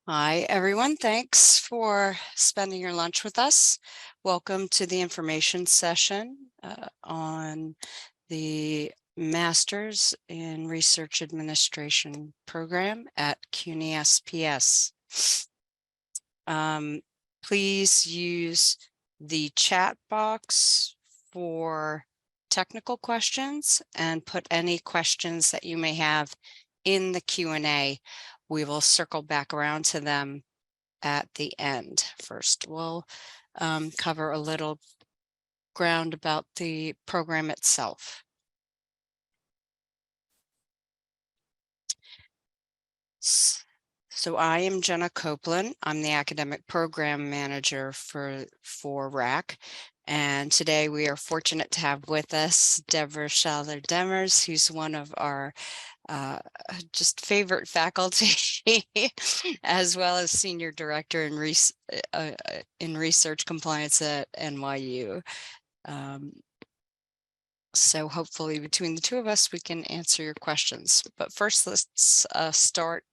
Hi, everyone. Thanks for spending your lunch with us. Welcome to the information session on the Masters in Research Administration program at CUNY SPS. Please use the chat box for technical questions and put any questions that you may have in the Q&A. We will circle back around to them at the end. First, we'll cover a little ground about the program itself. So I am Jenna Copeland. I'm the academic program manager for RAC. And today we are fortunate to have with us Deborah Schaller-Demers, who's one of our just favorite faculty, as well as senior director in research compliance at NYU. So hopefully between the two of us, we can answer your questions. But first, let's start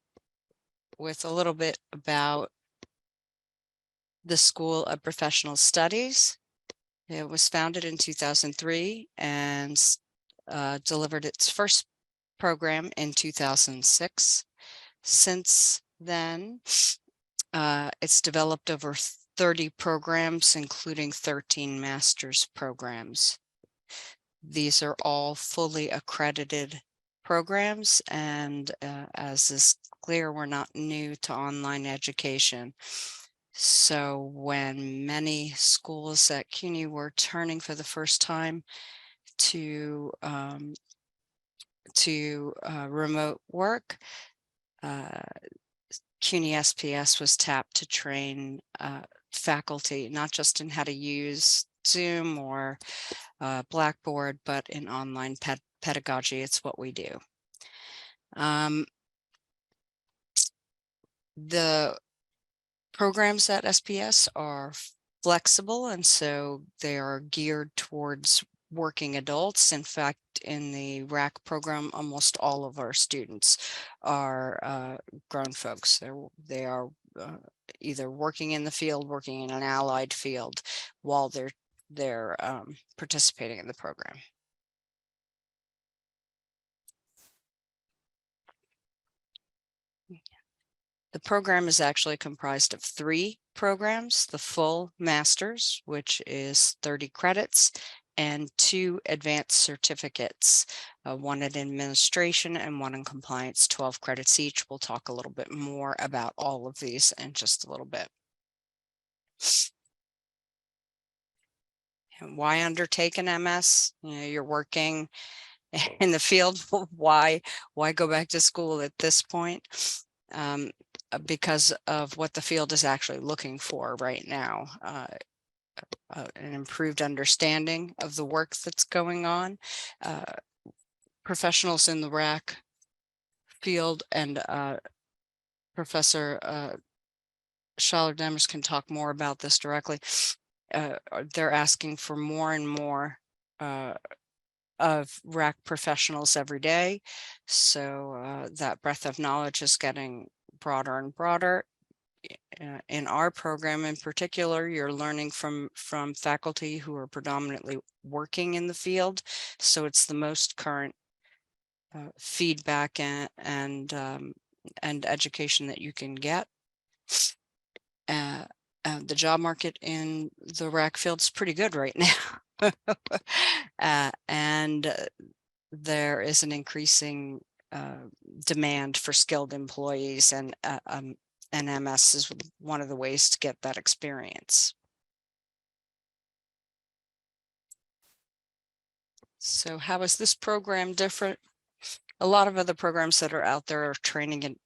with a little bit about the School of Professional Studies. It was founded in 2003 and delivered its first program in 2006. Since then, it's developed over 30 programs, including 13 master's programs. These are all fully accredited programs, and as is clear, we're not new to online education. So when many schools at CUNY were turning for the first time to remote work, CUNY SPS was tapped to train faculty, not just in how to use Zoom or Blackboard, but in online pedagogy. It's what we do. The programs at SPS are flexible, and so they are geared towards working adults. In fact, in the RAC program, almost all of our students are grown folks. They are either working in the field, working in an allied field while they're participating in the program. The program is actually comprised of 3 programs: the full master's, which is 30 credits, and 2 advanced certificates, one in administration and one in compliance, 12 credits each. We'll talk a little bit more about all of these in just a little bit. And why undertake an MS? You're working in the field. Why go back to school at this point? Because of what the field is actually looking for right now. An improved understanding of the work that's going on. Professionals in the RAC field and Professor Schaller-Demers can talk more about this directly. They're asking for more and more of RAC professionals every day. So that breadth of knowledge is getting broader and broader. In our program in particular, you're learning from faculty who are predominantly working in the field. So it's the most current feedback and education that you can get. The job market in the RAC field is pretty good right now. And there is an increasing demand for skilled employees, and MS is one of the ways to get that experience. So how is this program different? A lot of other programs that are out there are training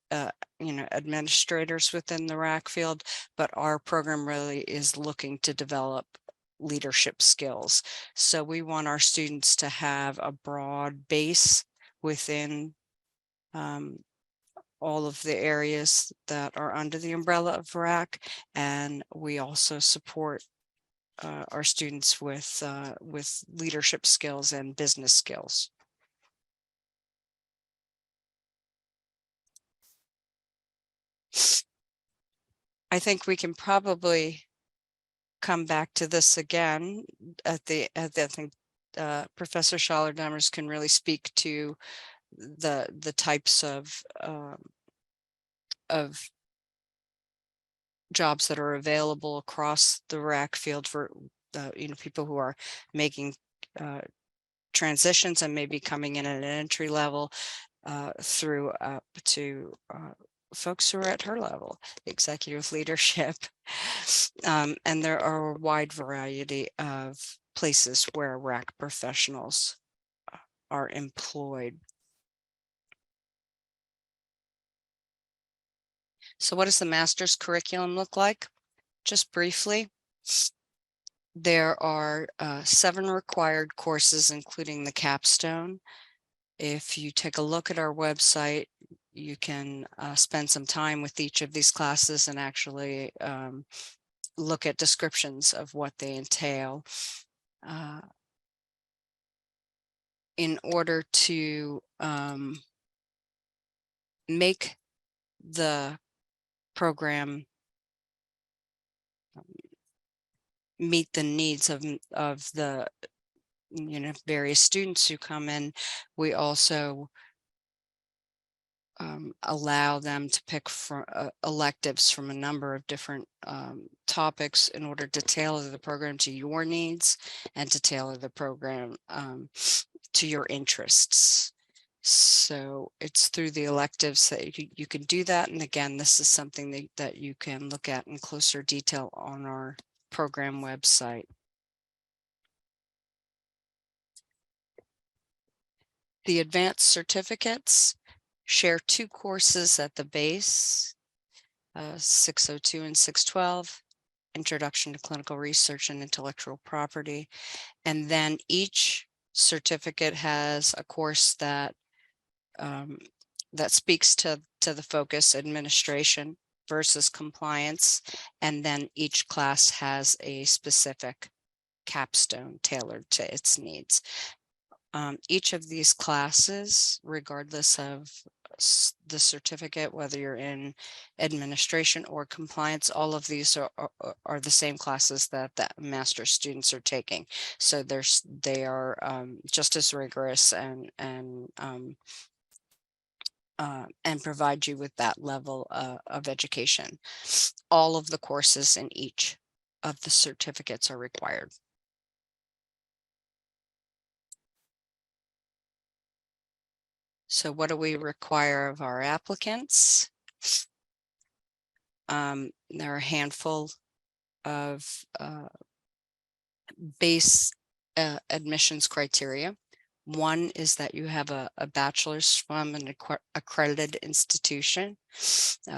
administrators within the RAC field, but our program really is looking to develop leadership skills. So we want our students to have a broad base within all of the areas that are under the umbrella of RAC, and we also support our students with leadership skills and business skills. I think we can probably come back to this again I think Professor Schaller-Demers can really speak to the types of jobs that are available across the rec field for people who are making transitions and maybe coming in at an entry level through up to folks who are at her level, executive leadership. And there are a wide variety of places where rec professionals are employed. So what does the master's curriculum look like? Just briefly, there are 7 required courses, including the Capstone. If you take a look at our website, you can spend some time with each of these classes and actually look at descriptions of what they entail. In order to make the program meet the needs of the various students who come in, we also allow them to pick from electives from a number of different topics in order to tailor the program to your needs and to tailor the program to your interests. So it's through the electives that you can do that. And again, this is something that you can look at in closer detail on our program website. The advanced certificates share 2 courses at the base, 602 and 612, Introduction to Clinical Research and Intellectual Property. And then each certificate has a course that speaks to the focus, administration versus compliance. And then each class has a specific capstone tailored to its needs. Each of these classes, regardless of the certificate, whether you're in administration or compliance, all of these are the same classes that master's students are taking. So they are just as rigorous and provide you with that level of education. All of the courses in each of the certificates are required. So what do we require of our applicants? There are a handful of base admissions criteria. One is that you have a bachelor's from an accredited institution.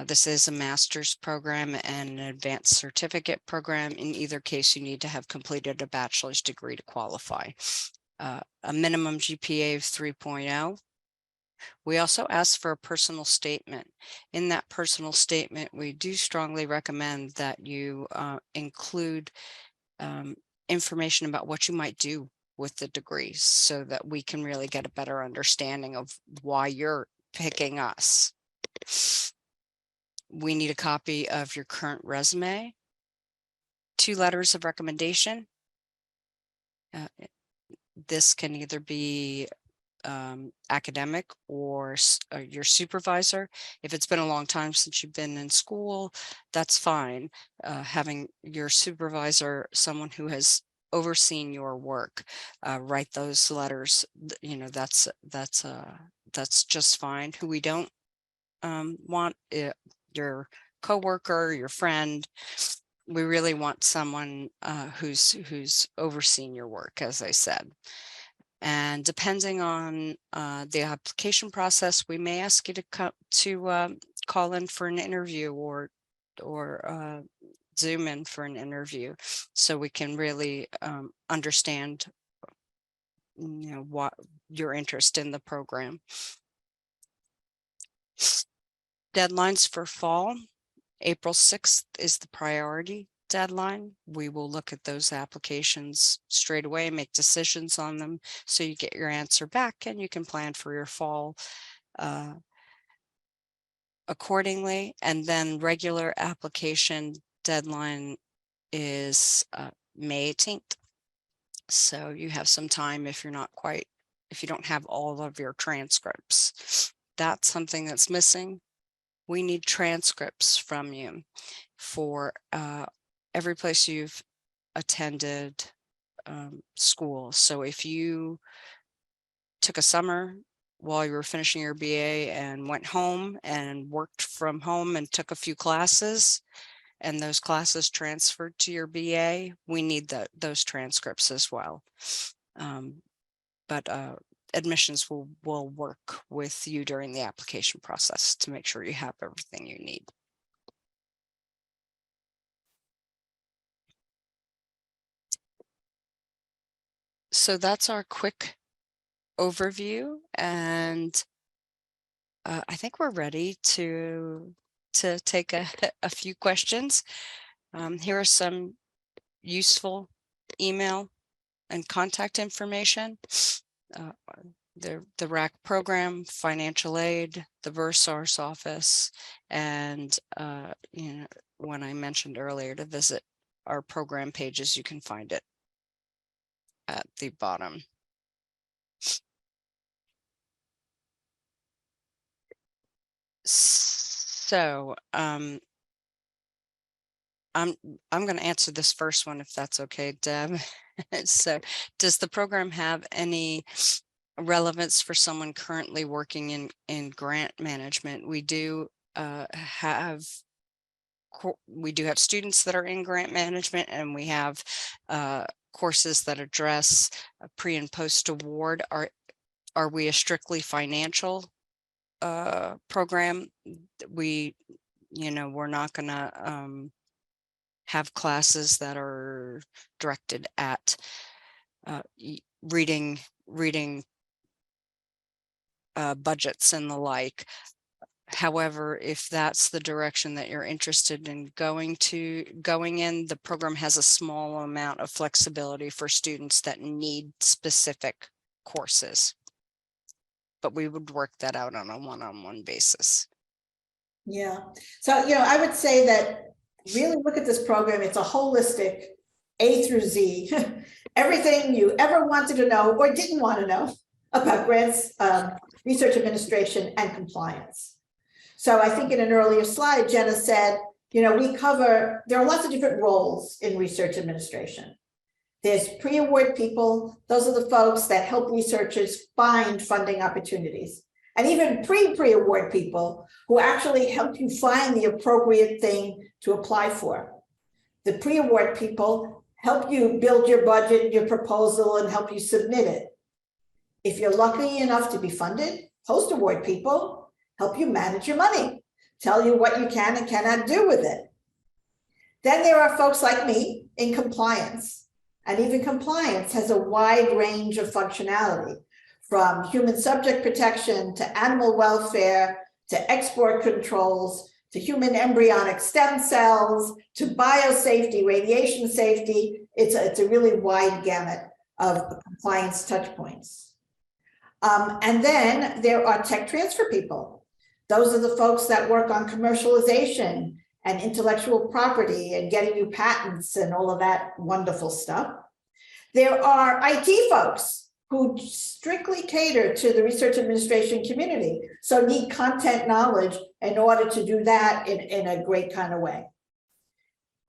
This is a master's program and an advanced certificate program. In either case, you need to have completed a bachelor's degree to qualify. A minimum GPA of 3.0. We also ask for a personal statement. In that personal statement, we do strongly recommend that you include information about what you might do with the degrees so that we can really get a better understanding of why you're picking us. We need a copy of your current resume, 2 letters of recommendation. This can either be academic or your supervisor. If it's been a long time since you've been in school, that's fine. Having your supervisor, someone who has overseen your work, write those letters, that's just fine. Who we don't want, your coworker, your friend. We really want someone who's overseen your work, as I said. And depending on the application process, we may ask you to call in for an interview or Zoom in for an interview, so we can really understand, what your interest in the program. Deadlines for fall. April 6th is the priority deadline. We will look at those applications straight away, make decisions on them, so you get your answer back and you can plan for your fall accordingly. And then regular application deadline is May 18th. So you have some time if you don't have all of your transcripts. That's something that's missing. We need transcripts from you for every place you've attended school. So if you took a summer while you were finishing your BA and went home and worked from home and took a few classes, and those classes transferred to your BA, we need those transcripts as well. But admissions will work with you during the application process to make sure you have everything you need. So that's our quick overview, and I think we're ready to take a few questions. Here are some useful email and contact information. The RAC program, financial aid, the Versar's office, and when I mentioned earlier to visit our program pages, you can find it at the bottom. So I'm going to answer this first one if that's okay, Deb. So does the program have any relevance for someone currently working in grant management? We do have students that are in grant management, and we have courses that address pre and post award. Are we a strictly financial program? We're not going to have classes that are directed at reading budgets and the like. However, if that's the direction that you're interested in going in, the program has a small amount of flexibility for students that need specific courses. But we would work that out on a one-on-one basis. Yeah. So, I would say that really look at this program. It's a holistic A through Z, everything you ever wanted to know or didn't want to know about grants, research administration, and compliance. So I think in an earlier slide, Jenna said, there are lots of different roles in research administration. There's pre-award people. Those are the folks that help researchers find funding opportunities. And even pre-award people who actually help you find the appropriate thing to apply for. The pre-award people help you build your budget, your proposal, and help you submit it. If you're lucky enough to be funded, post-award people help you manage your money, tell you what you can and cannot do with it. Then there are folks like me in compliance, and even compliance has a wide range of functionality, from human subject protection to animal welfare, to export controls, to human embryonic stem cells, to biosafety, radiation safety. It's a really wide gamut of compliance touch points. And then there are tech transfer people. Those are the folks that work on commercialization and intellectual property and getting new patents and all of that wonderful stuff. There are IT folks who strictly cater to the research administration community, so need content knowledge in order to do that in a great kind of way.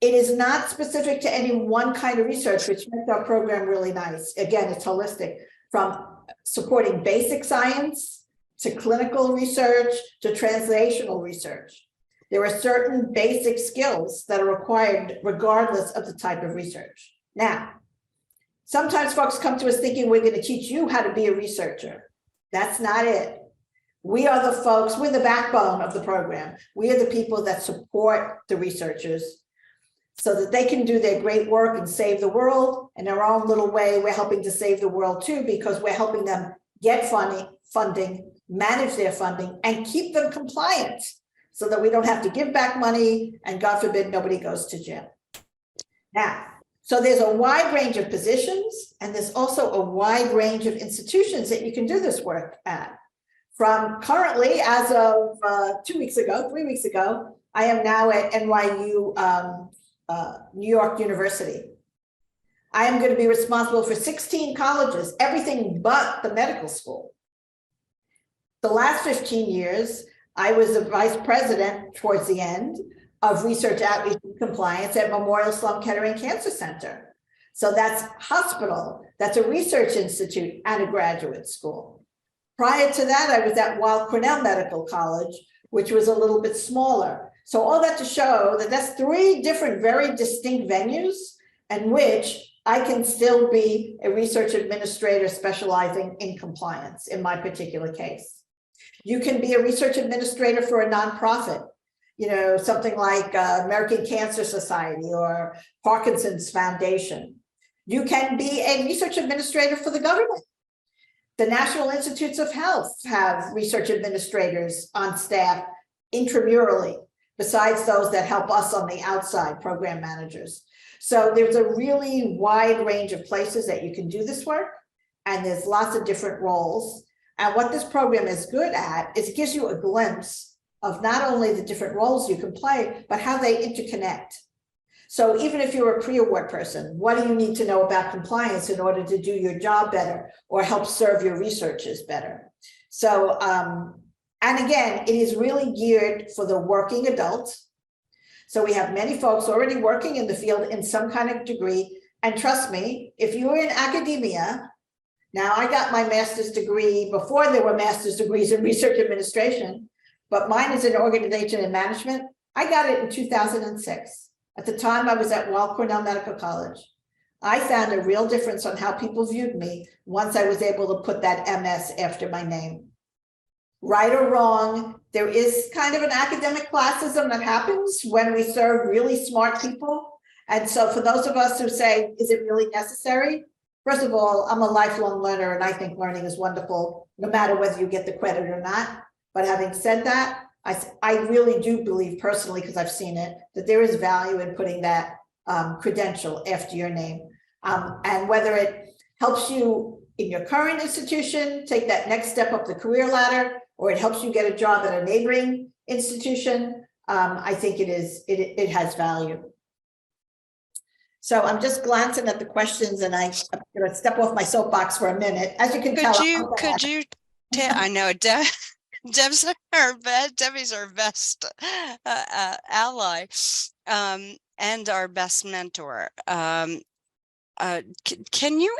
It is not specific to any one kind of research, which makes our program really nice. Again, it's holistic, from supporting basic science to clinical research to translational research. There are certain basic skills that are required regardless of the type of research. Now, sometimes folks come to us thinking we're going to teach you how to be a researcher. That's not it. We are the folks, we're the backbone of the program. We are the people that support the researchers so that they can do their great work and save the world. In our own little way, we're helping to save the world too, because we're helping them get funding, manage their funding, and keep them compliant so that we don't have to give back money and, God forbid, nobody goes to jail. Now, so there's a wide range of positions, and there's also a wide range of institutions that you can do this work at, from currently, as of 3 weeks ago, I am now at NYU, New York University. I am going to be responsible for 16 colleges, everything but the medical school. The last 15 years, I was a vice president towards the end of research outreach and compliance at Memorial Sloan Kettering Cancer Center. So that's hospital, that's a research institute and a graduate school. Prior to that, I was at Weill Cornell Medical College, which was a little bit smaller. So all that to show that that's 3 different, very distinct venues in which I can still be a research administrator specializing in compliance in my particular case. You can be a research administrator for a nonprofit, you know, something like American Cancer Society or Parkinson's Foundation. You can be a research administrator for the government. The National Institutes of Health have research administrators on staff intramurally, besides those that help us on the outside, program managers. So there's a really wide range of places that you can do this work, and there's lots of different roles. And what this program is good at is it gives you a glimpse of not only the different roles you can play, but how they interconnect. So even if you're a pre-award person, what do you need to know about compliance in order to do your job better or help serve your researchers better? So, and again, it is really geared for the working adult. So we have many folks already working in the field in some kind of degree. And trust me, if you were in academia, now I got my master's degree before there were master's degrees in research administration, but mine is in organization and management. I got it in 2006. At the time I was at Weill Cornell Medical College. I found a real difference on how people viewed me once I was able to put that MS after my name. Right or wrong, there is kind of an academic classism that happens when we serve really smart people. And so for those of us who say, is it really necessary? First of all, I'm a lifelong learner and I think learning is wonderful, no matter whether you get the credit or not. But having said that, I really do believe personally, because I've seen it, that there is value in putting that credential after your name. And whether it helps you in your current institution, take that next step up the career ladder, or it helps you get a job at a neighboring institution, I think it has value. So I'm just glancing at the questions and I'm going to step off my soapbox for a minute. As you can tell, I know Debbie's our best ally and our best mentor. Can you,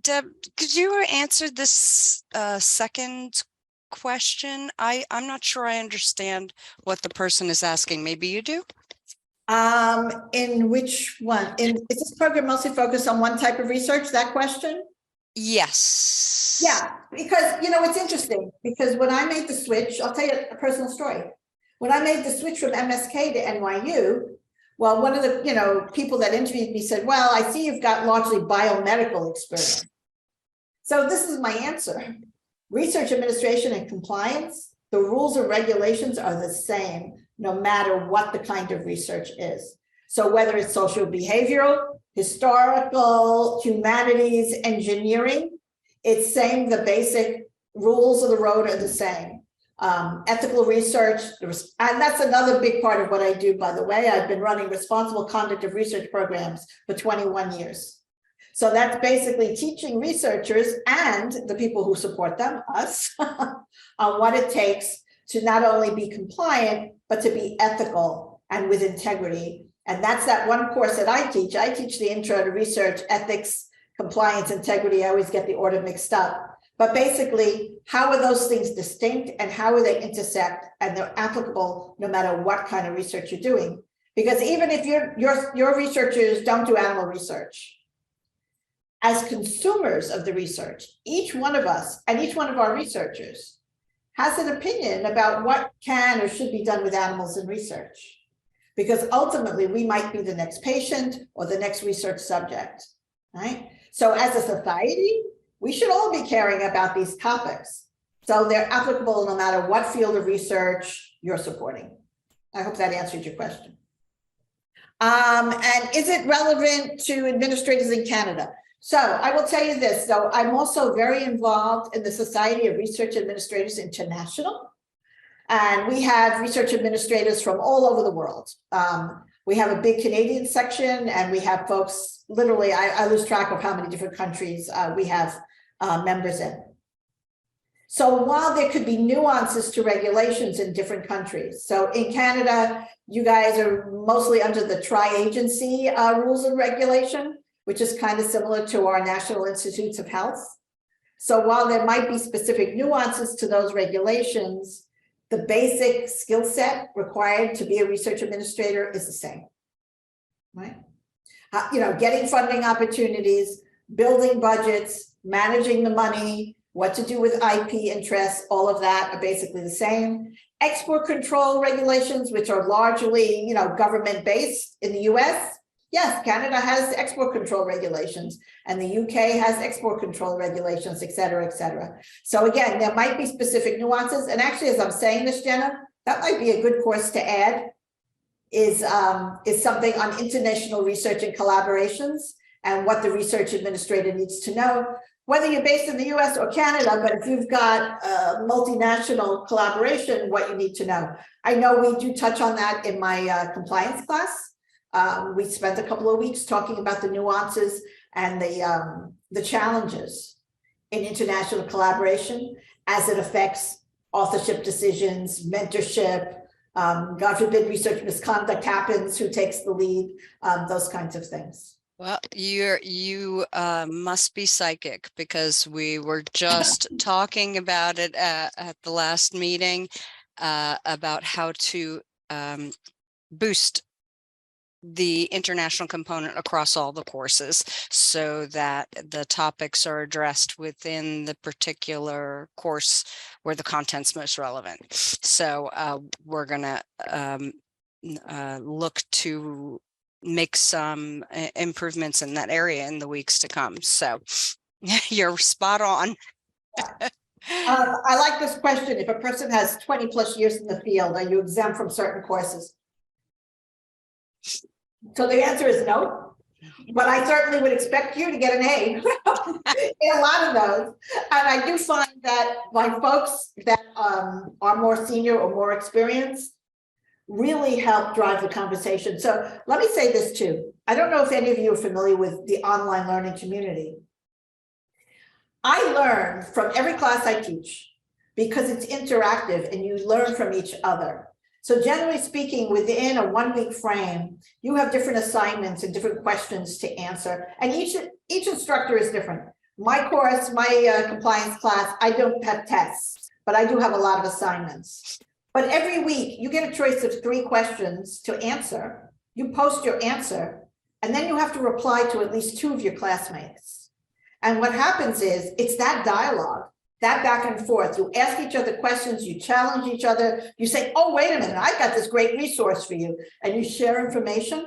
Deb, could you answer this second question? I'm not sure I understand what the person is asking. Maybe you do? In which one? Is this program mostly focused on one type of research, that question? Yes. Yeah, because, you know, it's interesting because when I made the switch, I'll tell you a personal story. When I made the switch from MSK to NYU, well, one of the, you know, people that interviewed me said, well, I see you've got largely biomedical experience. So this is my answer. Research administration and compliance, the rules and regulations are the same, no matter what the kind of research is. So whether it's social behavioral, historical, humanities, engineering, it's saying the basic rules of the road are the same. Ethical research, and that's another big part of what I do, by the way. I've been running responsible conduct of research programs for 21 years. So that's basically teaching researchers and the people who support them, us, on what it takes to not only be compliant, but to be ethical and with integrity. And that's that one course that I teach. I teach the intro to research, ethics, compliance, integrity. I always get the order mixed up. But basically, how are those things distinct and how are they intersect, and they're applicable no matter what kind of research you're doing? Because even if your researchers don't do animal research, as consumers of the research, each one of us and each one of our researchers has an opinion about what can or should be done with animals in research. Because ultimately we might be the next patient or the next research subject, right? So as a society, we should all be caring about these topics. So they're applicable no matter what field of research you're supporting. I hope that answered your question. And is it relevant to administrators in Canada? So I will tell you this, though, I'm also very involved in the Society of Research Administrators International. And we have research administrators from all over the world. We have a big Canadian section, and we have folks, literally, I lose track of how many different countries we have members in. So while there could be nuances to regulations in different countries, so in Canada, you guys are mostly under the tri-agency rules and regulation, which is kind of similar to our National Institutes of Health. So while there might be specific nuances to those regulations, the basic skill set required to be a research administrator is the same, right? Getting funding opportunities, building budgets, managing the money, what to do with IP interests, all of that are basically the same. Export control regulations, which are largely, government-based in the US. Yes, Canada has export control regulations, and the UK has export control regulations, et cetera, et cetera. So again, there might be specific nuances. And actually, as I'm saying this, Jenna, that might be a good course to add, is something on international research and collaborations and what the research administrator needs to know, whether you're based in the US or Canada, but if you've got multinational collaboration, what you need to know. I know we do touch on that in my compliance class. We spent a couple of weeks talking about the nuances and the challenges in international collaboration as it affects authorship decisions, mentorship, God forbid research misconduct happens, who takes the lead, those kinds of things. Well, you must be psychic, because we were just talking about it at the last meeting about how to boost the international component across all the courses so that the topics are addressed within the particular course where the content's most relevant. So we're gonna look to make some improvements in that area in the weeks to come. So you're spot on. I like this question. If a person has 20 plus years in the field, are you exempt from certain courses? So the answer is no, but I certainly would expect you to get an A in a lot of those. And I do find that my folks that are more senior or more experienced really help drive the conversation. So let me say this too. I don't know if any of you are familiar with the online learning community. I learn from every class I teach because it's interactive and you learn from each other. So generally speaking, within a 1 week frame, you have different assignments and different questions to answer. And each instructor is different. My course, my compliance class, I don't have tests, but I do have a lot of assignments. But every week you get a choice of 3 questions to answer. You post your answer, and then you have to reply to at least 2 of your classmates. And what happens is it's that dialogue, that back and forth. You ask each other questions, you challenge each other. You say, oh, wait a minute, I got this great resource for you. And you share information,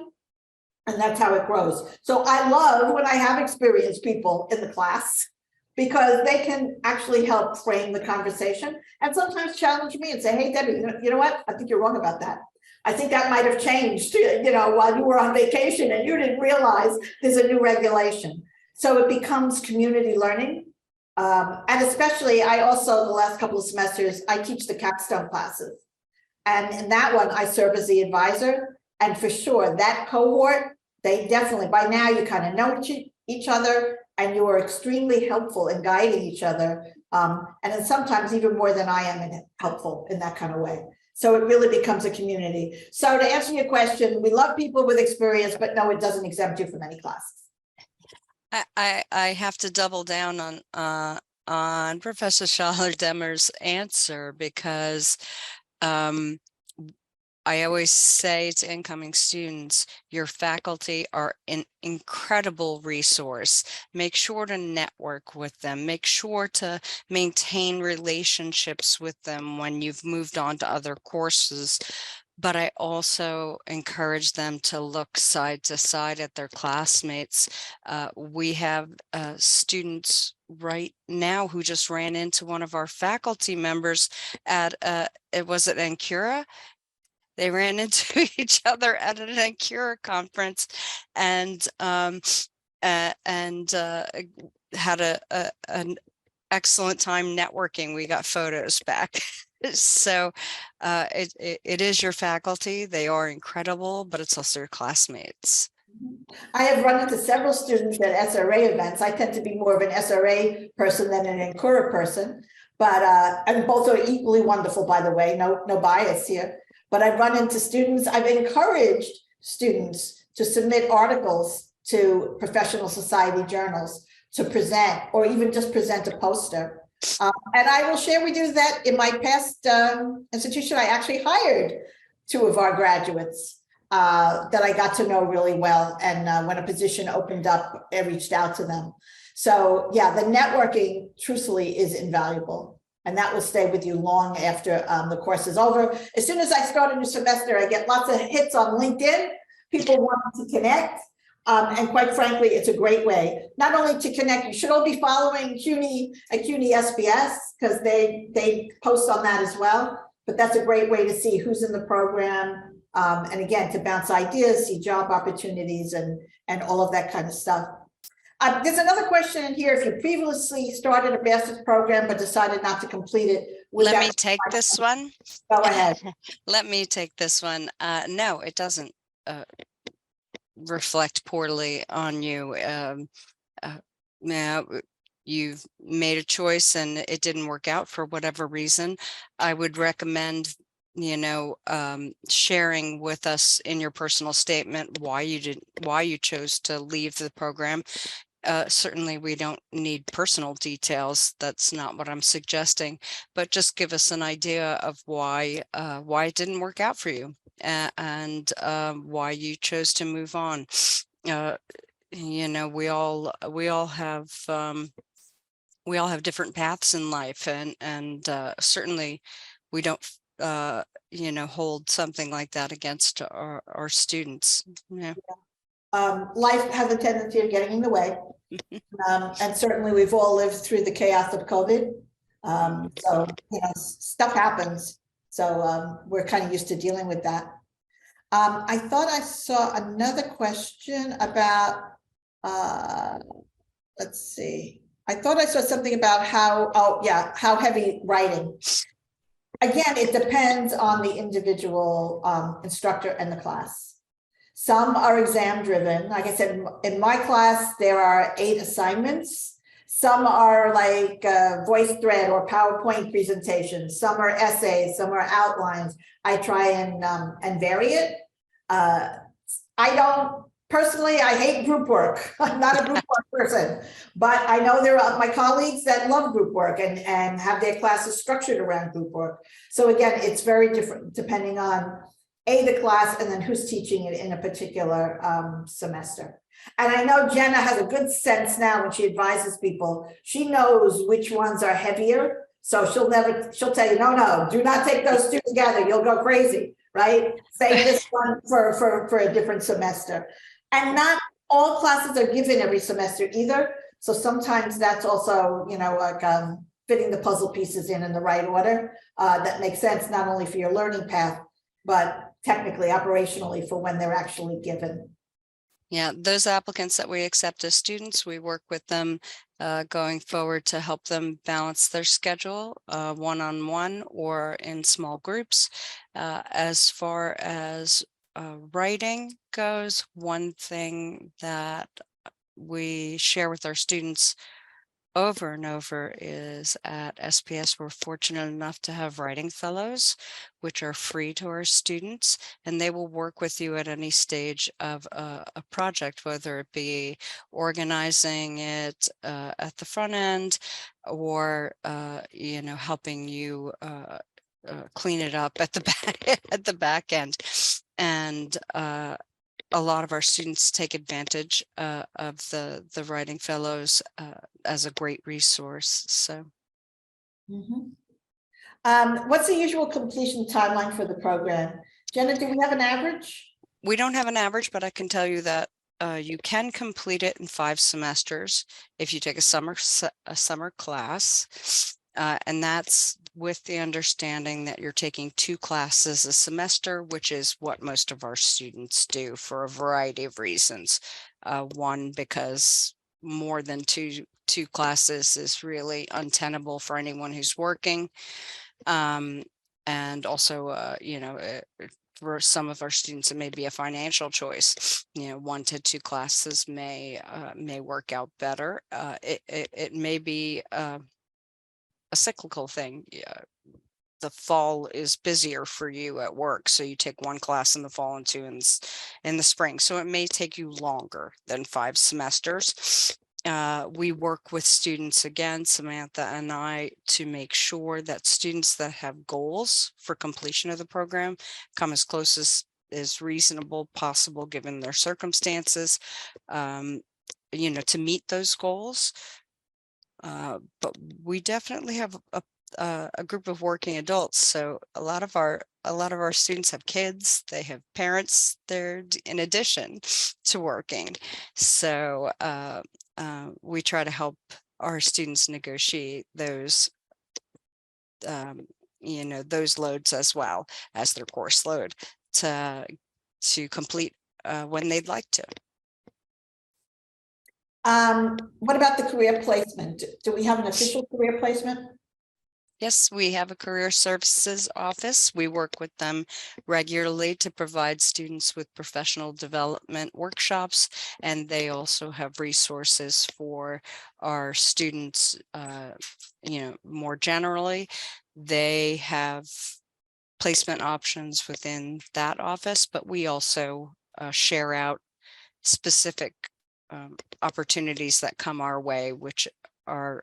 and that's how it grows. So I love when I have experienced people in the class, because they can actually help frame the conversation and sometimes challenge me and say, hey, Debbie, you know what? I think you're wrong about that. I think that might have changed, while you were on vacation and you didn't realize there's a new regulation. So it becomes community learning. And especially, I also, the last couple of semesters, I teach the Capstone classes. And in that one, I serve as the advisor. And for sure, that cohort, they definitely, by now, you kind of know each other, and you are extremely helpful in guiding each other. And then sometimes even more than I am helpful in that kind of way. So it really becomes a community. So to answer your question, we love people with experience, but no, it doesn't exempt you from any classes. I have to double down on Professor Schaller-Demmer's answer, because I always say to incoming students, your faculty are an incredible resource. Make sure to network with them. Make sure to maintain relationships with them when you've moved on to other courses. But I also encourage them to look side to side at their classmates. We have students right now who just ran into one of our faculty members at, was it Ancura? They ran into each other at an Ancura conference, and and had an excellent time networking. We got photos back. So it is your faculty. They are incredible, but it's also your classmates. I have run into several students at SRA events. I tend to be more of an SRA person than an Ancora person, but and both are equally wonderful, by the way, no bias here. But I've run into students, I've encouraged students to submit articles to professional society journals to present, or even just present a poster. And I will share with you that in my past institution, I actually hired 2 of our graduates that I got to know really well. And when a position opened up, I reached out to them. So yeah, the networking truthfully is invaluable. And that will stay with you long after the course is over. As soon as I start a new semester, I get lots of hits on LinkedIn. People want to connect. And quite frankly, it's a great way, not only to connect, you should all be following CUNY at CUNY SBS because they post on that as well. But that's a great way to see who's in the program. And again, to bounce ideas, see job opportunities and all of that kind of stuff. There's another question in here. If you previously started a master's program but decided not to complete it. Let me take this one. Go ahead. Let me take this one. No, it doesn't reflect poorly on you. Now, you've made a choice and it didn't work out for whatever reason. I would recommend sharing with us in your personal statement why you chose to leave the program. Certainly we don't need personal details. That's not what I'm suggesting, but just give us an idea of why it didn't work out for you and why you chose to move on. We all have different paths in life, and certainly we don't hold something like that against our students. Yeah. Life has a tendency of getting in the way. And certainly we've all lived through the chaos of COVID. So, stuff happens. So we're kind of used to dealing with that. I thought I saw another question about, let's see. I thought I saw something about how heavy writing. Again, it depends on the individual instructor and the class. Some are exam driven. Like I said, in my class, there are 8 assignments. Some are like VoiceThread or PowerPoint presentations. Some are essays, some are outlines. I try and vary it. Personally, I hate group work. I'm not a group work person, but I know there are my colleagues that love group work and have their classes structured around group work. So again, it's very different depending on the class and then who's teaching it in a particular semester. And I know Jenna has a good sense now when she advises people. She knows which ones are heavier. So she'll tell you, no, do not take those 2 together. You'll go crazy, right? Save this one for a different semester. And not all classes are given every semester either. So sometimes that's also, fitting the puzzle pieces in the right order. That makes sense, not only for your learning path, but technically, operationally, for when they're actually given. Yeah, those applicants that we accept as students, we work with them going forward to help them balance their schedule one-on-one or in small groups. As far as writing goes, one thing that we share with our students over and over is at SPS, we're fortunate enough to have writing fellows, which are free to our students, and they will work with you at any stage of a project, whether it be organizing it at the front end or, helping you clean it up at the back end. And a lot of our students take advantage of the writing fellows as a great resource. So, what's the usual completion timeline for the program? Jenna, do we have an average? We don't have an average, but I can tell you that you can complete it in 5 semesters if you take a summer class, and that's with the understanding that you're taking 2 classes a semester, which is what most of our students do for a variety of reasons. One, because more than two classes is really untenable for anyone who's working. And also, for some of our students, it may be a financial choice. 1 to 2 classes may work out better. It may be a cyclical thing. The fall is busier for you at work, so you take 1 class in the fall and 2 in the spring. So it may take you longer than 5 semesters. We work with students, again, Samantha and I, to make sure that students that have goals for completion of the program come as close as is reasonable possible given their circumstances, to meet those goals. But we definitely have a group of working adults. So a lot of our students have kids, they have parents, they're in addition to working. So we try to help our students negotiate those those loads as well as their course load to complete when they'd like to. What about the career placement? Do we have an official career placement? Yes, we have a career services office. We work with them regularly to provide students with professional development workshops, and they also have resources for our students, more generally. They have placement options within that office, but we also share out specific opportunities that come our way, which are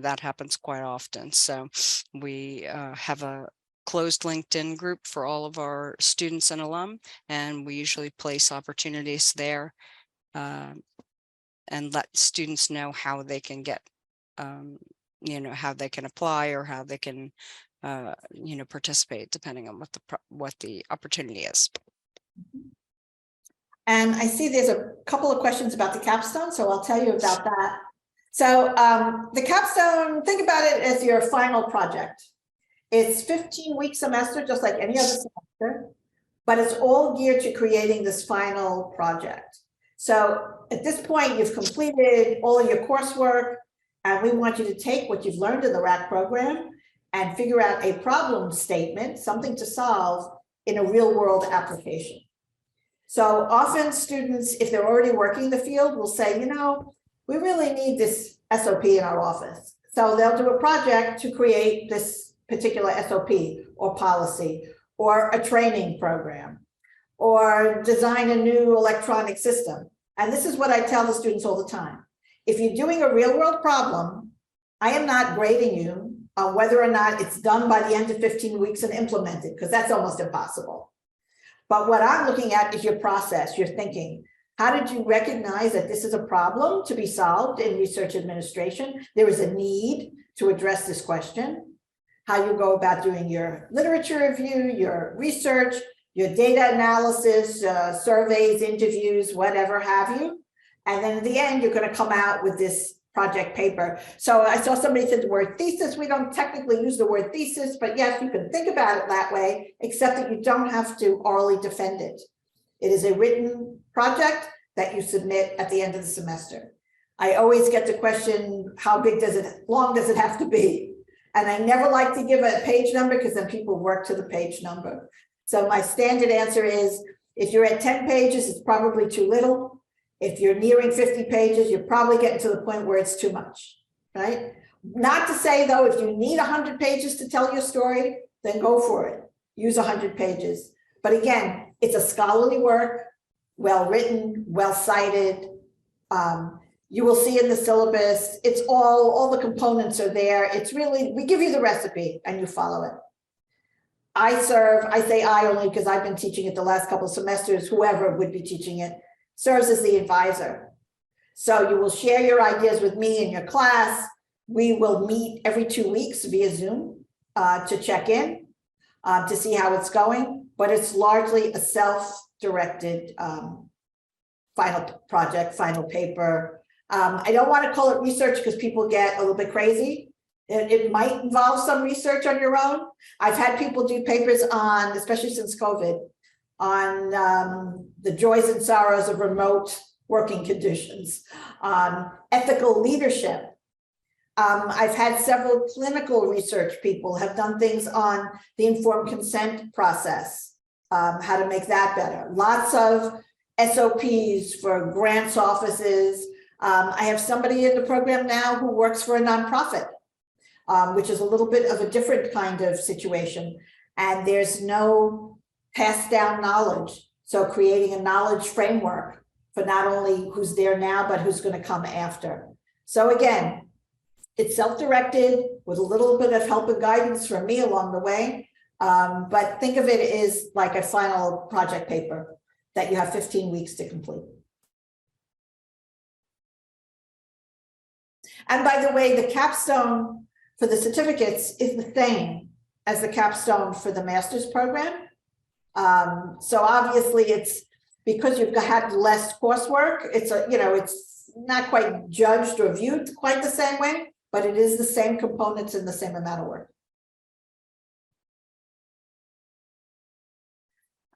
that happens quite often. So we have a closed LinkedIn group for all of our students and alum, and we usually place opportunities there and let students know how they can get, how they can apply or how they can, participate depending on what the opportunity is. And I see there's a couple of questions about the capstone, so I'll tell you about that. So the capstone, think about it as your final project. It's 15-week semester, just like any other semester, but it's all geared to creating this final project. So at this point, you've completed all of your coursework, and we want you to take what you've learned in the RAC program and figure out a problem statement, something to solve in a real-world application. So often students, if they're already working in the field, will say, we really need this SOP in our office. So they'll do a project to create this particular SOP or policy or a training program or design a new electronic system. And this is what I tell the students all the time. If you're doing a real world problem, I am not grading you on whether or not it's done by the end of 15 weeks and implemented, because that's almost impossible. But what I'm looking at is your process, your thinking. How did you recognize that this is a problem to be solved in research administration? There is a need to address this question. How you go about doing your literature review, your research, your data analysis, surveys, interviews, whatever have you. And then in the end, you're going to come out with this project paper. So I saw somebody said the word thesis. We don't technically use the word thesis, but yes, you can think about it that way, except that you don't have to orally defend it. It is a written project that you submit at the end of the semester. I always get the question, how long does it have to be? And I never like to give a page number because then people work to the page number. So my standard answer is, if you're at 10 pages, it's probably too little. If you're nearing 50 pages, you're probably getting to the point where it's too much, right? Not to say though, if you need 100 pages to tell your story, then go for it. Use 100 pages. But again, it's a scholarly work, well-written, well-cited. You will see in the syllabus, it's all the components are there. It's really, we give you the recipe and you follow it. I say I only because I've been teaching it the last couple of semesters, whoever would be teaching it serves as the advisor. So you will share your ideas with me in your class. We will meet every 2 weeks via Zoom to check in, to see how it's going, but it's largely a self-directed final project, final paper. I don't want to call it research because people get a little bit crazy. It might involve some research on your own. I've had people do papers on, especially since COVID, on the joys and sorrows of remote working conditions, ethical leadership. I've had several clinical research people have done things on the informed consent process, how to make that better. Lots of SOPs for grants offices. I have somebody in the program now who works for a nonprofit, which is a little bit of a different kind of situation. And there's no passed down knowledge. So creating a knowledge framework for not only who's there now, but who's going to come after. So again, it's self-directed with a little bit of help and guidance from me along the way. But think of it as like a final project paper that you have 15 weeks to complete. And by the way, the capstone for the certificates is the same as the capstone for the master's program. So obviously it's because you've had less coursework, it's it's not quite judged or viewed quite the same way, but it is the same components and the same amount of work.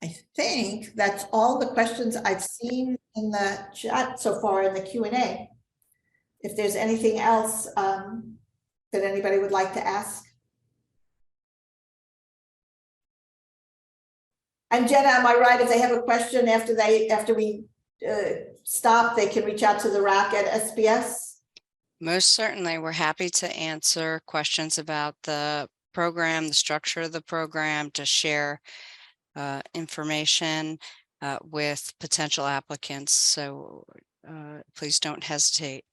I think that's all the questions I've seen in the chat so far in the Q&A. If there's anything else that anybody would like to ask. And Jenna, am I right? If they have a question after we stop, they can reach out to the RAC at SBS? Most certainly, we're happy to answer questions about the program, the structure of the program, to share information with potential applicants. So please don't hesitate.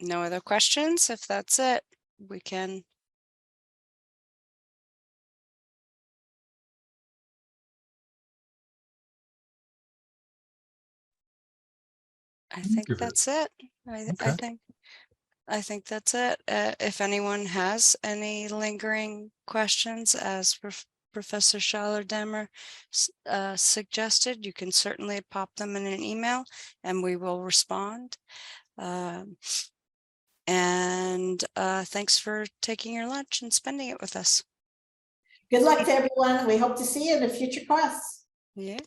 No other questions? If that's it, we can. I think that's it. I think that's it. If anyone has any lingering questions, as Professor Schaller-Demmer suggested, you can certainly pop them in an email and we will respond. Thanks for taking your lunch and spending it with us. Good luck to everyone. We hope to see you in a future class. Yeah.